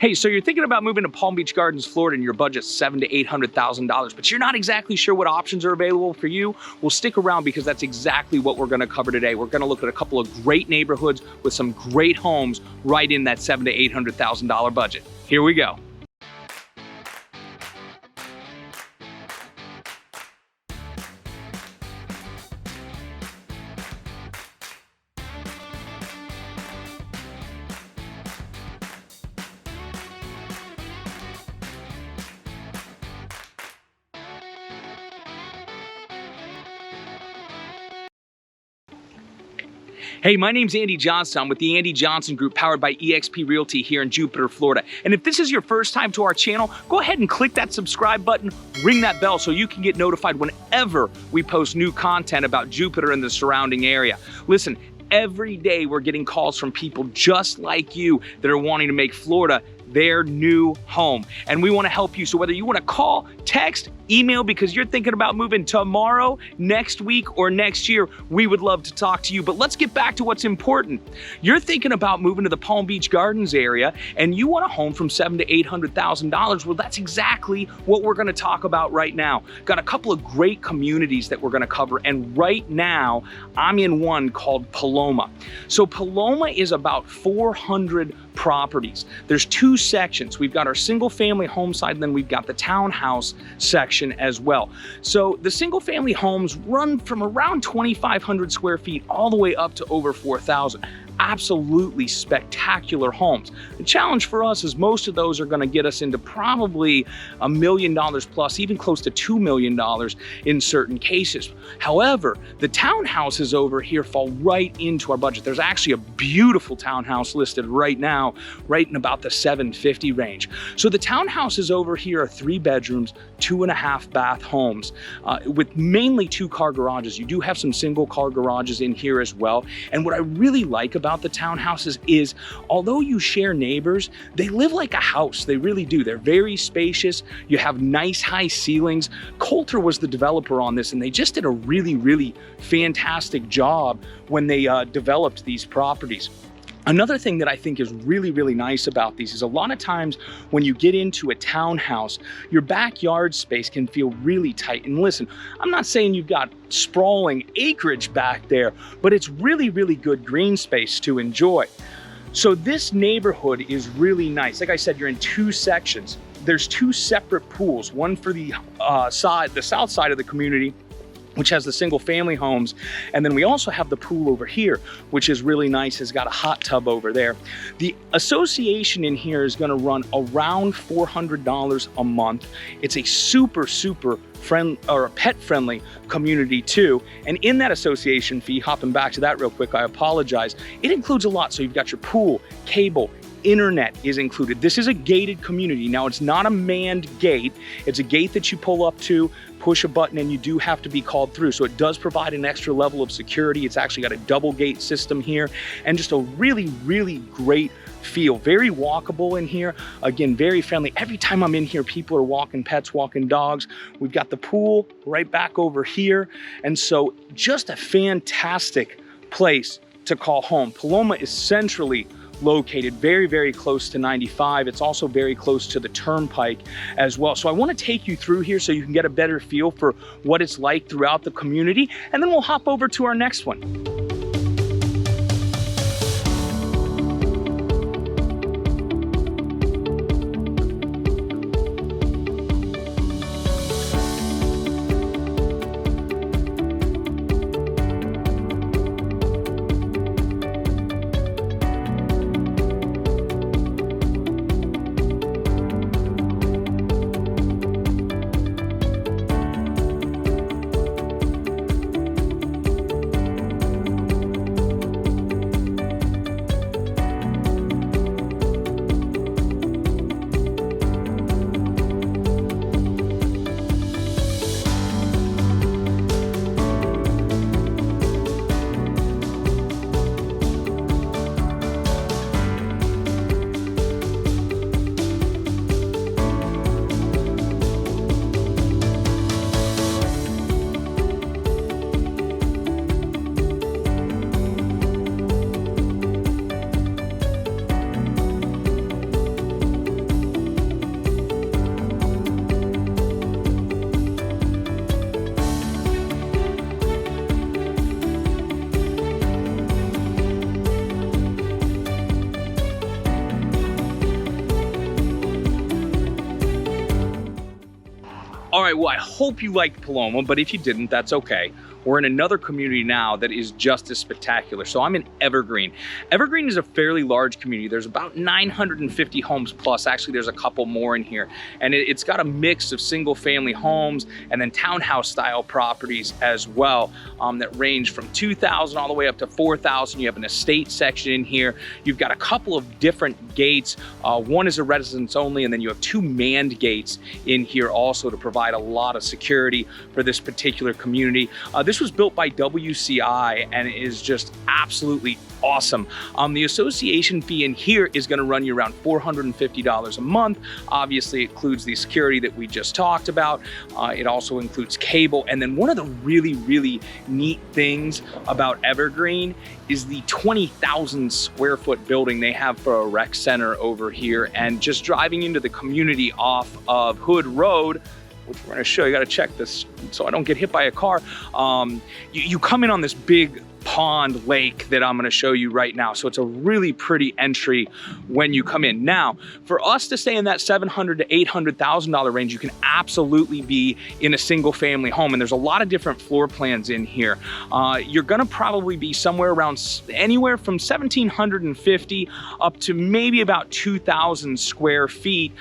Hey, so you're thinking about moving to Palm Beach Gardens, Florida, and your budget's $700,000 to $800,000, but you're not exactly sure what options are available for you? Well, stick around because that's exactly what we're going to cover today. We're going to look at a couple of great neighborhoods with some great homes right in that $700,000 to $800,000 budget. Here we go. Hey, my name's Andy Johnson. I'm with the Andy Johnson Group, powered by eXp Realty here in Jupiter, Florida. And if this is your first time to our channel, go ahead and click that subscribe button, ring that bell so you can get notified whenever we post new content about Jupiter and the surrounding area. Listen, every day we're getting calls from people just like you that are wanting to make Florida their new home. And we want to help you. So whether you want to call, text, email because you're thinking about moving tomorrow, next week, or next year, we would love to talk to you. But let's get back to what's important. You're thinking about moving to the Palm Beach Gardens area and you want a home from $700,000 to $800,000. Well, that's exactly what we're going to talk about right now. Got a couple of great communities that we're going to cover. And right now, I'm in one called Paloma. So Paloma is about 400 properties. There's two sections. We've got our single family home side, and then we've got the townhouse section as well. So the single family homes run from around 2,500 square feet all the way up to over 4,000. Absolutely spectacular homes. The challenge for us is most of those are going to get us into probably $1 million plus, even close to $2 million in certain cases. However, the townhouses over here fall right into our budget. There's actually a beautiful townhouse listed right now, right in about the $750,000 range. So the townhouses over here are 3 bedrooms, 2.5 bath homes with mainly 2-car garages. You do have some single car garages in here as well. And what I really like about the townhouses is, although you share neighbors, they live like a house. They really do. They're very spacious. You have nice high ceilings. Coulter was the developer on this, and they just did a really, really fantastic job when they developed these properties. Another thing that I think is really, really nice about these is a lot of times when you get into a townhouse, your backyard space can feel really tight. And listen, I'm not saying you've got sprawling acreage back there, but it's really, really good green space to enjoy. So this neighborhood is really nice. Like I said, you're in 2 sections. There's 2 separate pools, one for the south side of the community, which has the single family homes. And then we also have the pool over here, which is really nice. It's got a hot tub over there. The association in here is gonna run around $400 a month. It's a super pet-friendly community too. And in that association fee, hopping back to that real quick, I apologize, it includes a lot. So you've got your pool, cable, internet is included. This is a gated community. Now, it's not a manned gate. It's a gate that you pull up to, push a button, and you do have to be called through. So it does provide an extra level of security. It's actually got a double gate system here and just a really, really great feel. Very walkable in here. Again, very friendly. Every time I'm in here, people are walking pets, walking dogs. We've got the pool right back over here. And so just a fantastic place to call home. Paloma is centrally located, very, very close to 95. It's also very close to the turnpike as well. So I want to take you through here so you can get a better feel for what it's like throughout the community, and then we'll hop over to our next one. All right, well, I hope you liked Paloma, but if you didn't, that's okay. We're in another community now that is just as spectacular. So I'm in Evergrene. Evergrene is a fairly large community. There's about 950 homes plus. Actually, there's a couple more in here. And it's got a mix of single family homes and then townhouse style properties as well, that range from 2,000 all the way up to 4,000. You have an estate section in here. You've got a couple of different gates. One is a residence only, and then you have 2 manned gates in here also to provide a lot of security for this particular community. This was built by WCI and is just absolutely awesome. The association fee in here is going to run you around $450 a month. Obviously, it includes the security that we just talked about. It also includes cable. And then one of the really, really neat things about Evergrene is the 20,000 square foot building they have for a rec center over here. And just driving into the community off of Hood Road, which we're gonna show you, gotta check this so I don't get hit by a car. You come in on this big pond lake that I'm gonna show you right now. So it's a really pretty entry when you come in. Now, for us to stay in that $700,000 to $800,000 range, you can absolutely be in a single family home. And there's a lot of different floor plans in here. You're gonna probably be somewhere around anywhere from 1,750 up to maybe about 2,000 square feet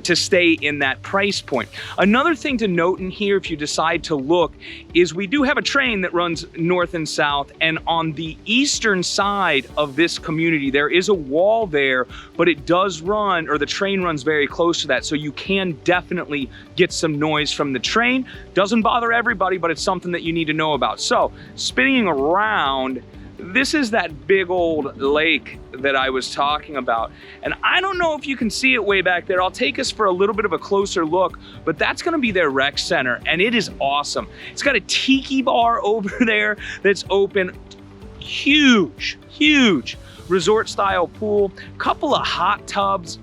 to stay in that price point. Another thing to note in here, if you decide to look, is we do have a train that runs north and south, and on the eastern side of this community, there is a wall there, but it does run, or the train runs very close to that, so you can definitely get some noise from the train. Doesn't bother everybody, but it's something that you need to know about. So, spinning around, this is that big old lake that I was talking about. And I don't know if you can see it way back there. I'll take us for a little bit of a closer look, but that's gonna be their rec center, and it is awesome. It's got a tiki bar over there that's open. Huge, huge resort style pool, couple of hot tubs.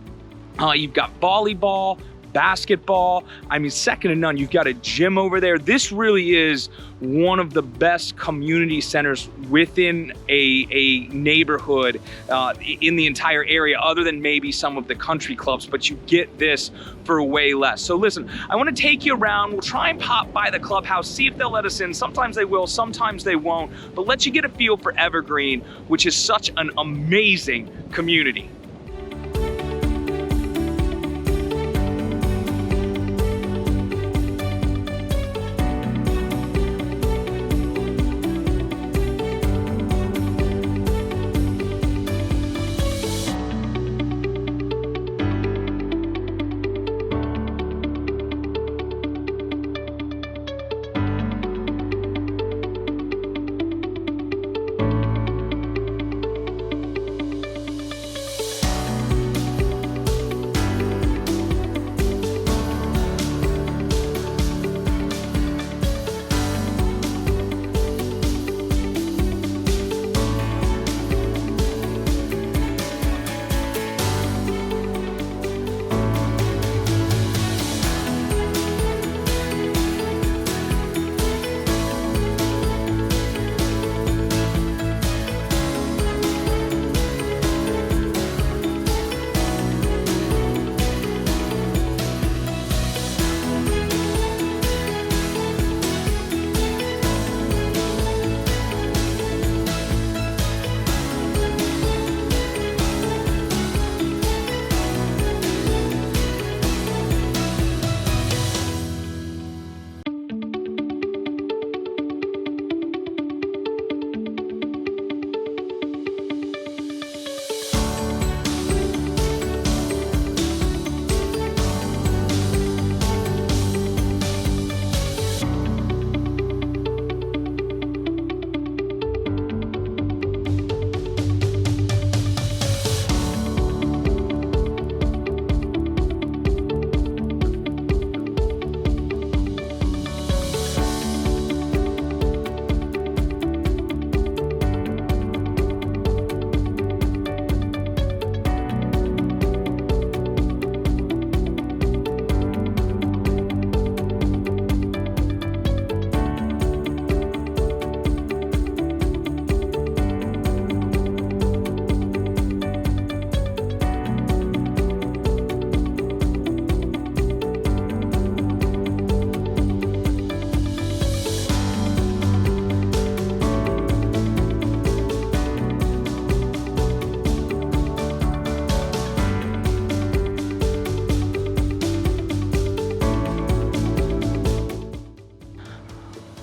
You've got volleyball, basketball. I mean, second to none. You've got a gym over there. This really is one of the best community centers within a neighborhood in the entire area, other than maybe some of the country clubs, but you get this for way less. So listen, I want to take you around. We'll try and pop by the clubhouse, see if they'll let us in. Sometimes they will, sometimes they won't, but let you get a feel for Evergrene, which is such an amazing community.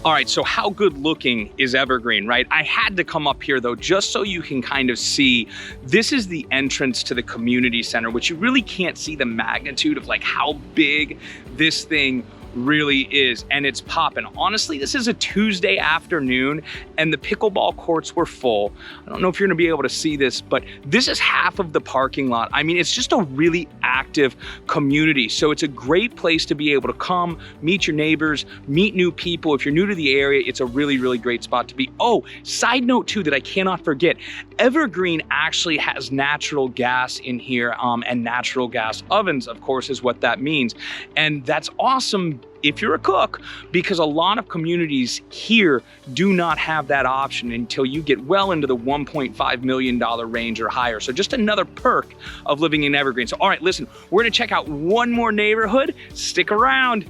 All right, so how good looking is Evergreen, right? I had to come up here though, just so you can kind of see, this is the entrance to the community center, which you really can't see the magnitude of like how big this thing really is, and it's popping. Honestly, this is a Tuesday afternoon and the pickleball courts were full. I don't know if you're gonna be able to see this, but this is half of the parking lot. I mean, it's just a really active community. So it's a great place to be able to come, meet your neighbors, meet new people. If you're new to the area, it's a really, really great spot to be. Oh, side note too, that I cannot forget, Evergreen actually has natural gas in here, and natural gas ovens, of course, is what that means. And that's awesome if you're a cook, because a lot of communities here do not have that option until you get well into the $1.5 million range or higher. So just another perk of living in Evergreen. So all right, listen, we're gonna check out one more neighborhood. Stick around.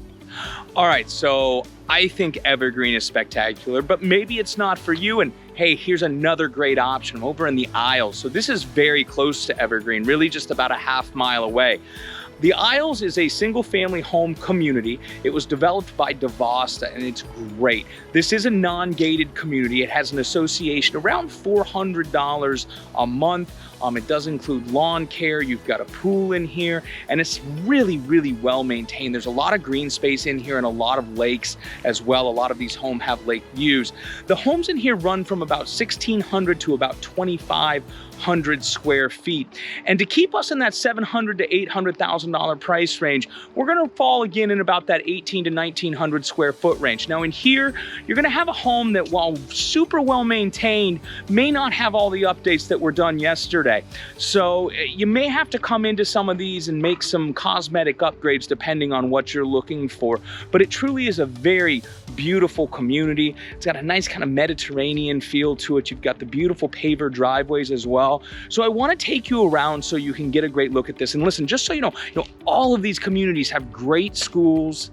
All right, so I think Evergreen is spectacular, but maybe it's not for you. And hey, here's another great option over in the Isles. So this is very close to Evergreen, really just about a half mile away. The Isles is a single family home community. It was developed by DeVosta and it's great. This is a non-gated community. It has an association around $400 a month. It does include lawn care. You've got a pool in here and it's really, really well maintained. There's a lot of green space in here and a lot of lakes as well. A lot of these homes have lake views. The homes in here run from about 1,600 to about 2,500 square feet. And to keep us in that $700,000 to $800,000 price range, we're gonna fall again in about that 1,800 to 1,900 square foot range. Now in here, you're gonna have a home that, while super well maintained, may not have all the updates that were done yesterday. So you may have to come into some of these and make some cosmetic upgrades depending on what you're looking for. But it truly is a very beautiful community. It's got a nice kind of Mediterranean feel to it. You've got the beautiful paver driveways as well. So I want to take you around so you can get a great look at this. And listen, just so you know, all of these communities have great schools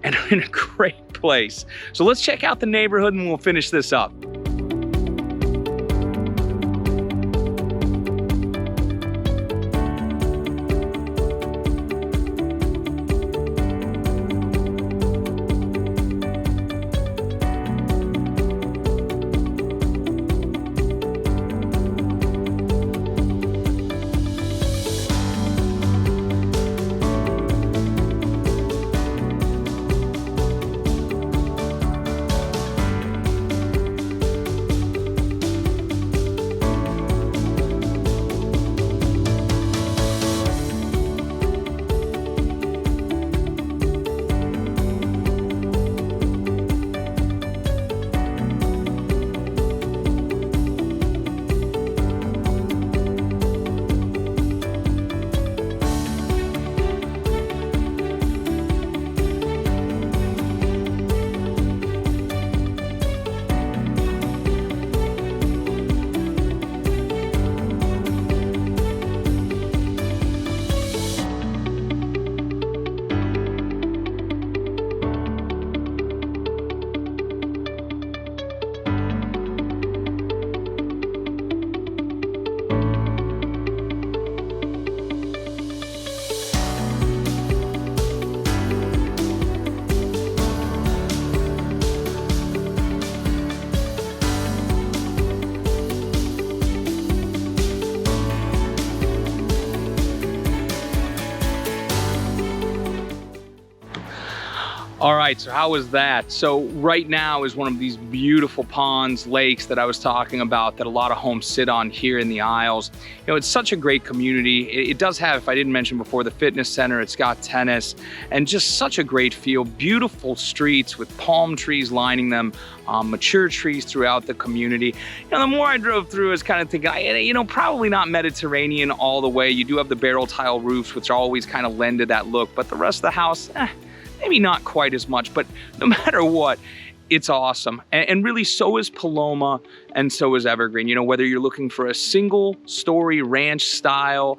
and are in a great place. So let's check out the neighborhood and we'll finish this up. All right, so how was that? So right now is one of these beautiful ponds, lakes that I was talking about that a lot of homes sit on here in the Isles. It's such a great community. It does have, if I didn't mention before, the fitness center, it's got tennis, and just such a great feel. Beautiful streets with palm trees lining them, mature trees throughout the community. The more I drove through, I was kind of thinking, probably not Mediterranean all the way. You do have the barrel tile roofs, which always kind of lend to that look, but the rest of the house, maybe not quite as much, but no matter what, it's awesome. And really, so is Paloma and so is Evergreen. Whether you're looking for a single story ranch style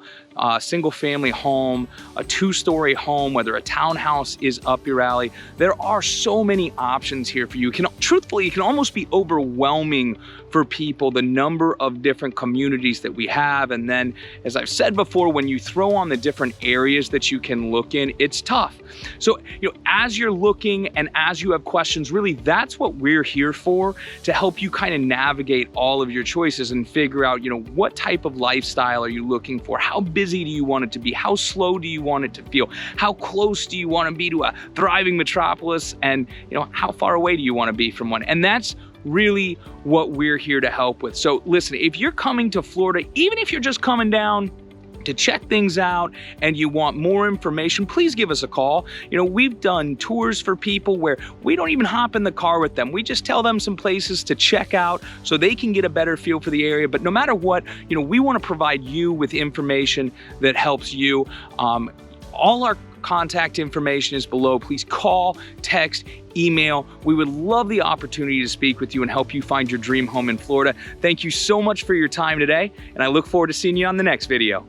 single family home, a 2-story home, whether a townhouse is up your alley. There are so many options here for you. Truthfully, it can almost be overwhelming for people, the number of different communities that we have. And then, as I've said before, when you throw on the different areas that you can look in, it's tough. So, as you're looking and as you have questions, really that's what we're here for, to help you kind of navigate all of your choices and figure out, what type of lifestyle are you looking for? How busy do you want it to be? How slow do you want it to feel? How close do you want to be to a thriving metropolis? And, how far away do you want to be from one? And that's really what we're here to help with. So listen, if you're coming to Florida, even if you're just coming down to check things out and you want more information, please give us a call. We've done tours for people where we don't even hop in the car with them. We just tell them some places to check out so they can get a better feel for the area. But no matter what, we want to provide you with information that helps you. All our contact information is below. Please call, text, email. We would love the opportunity to speak with you and help you find your dream home in Florida. Thank you so much for your time today, and I look forward to seeing you on the next video.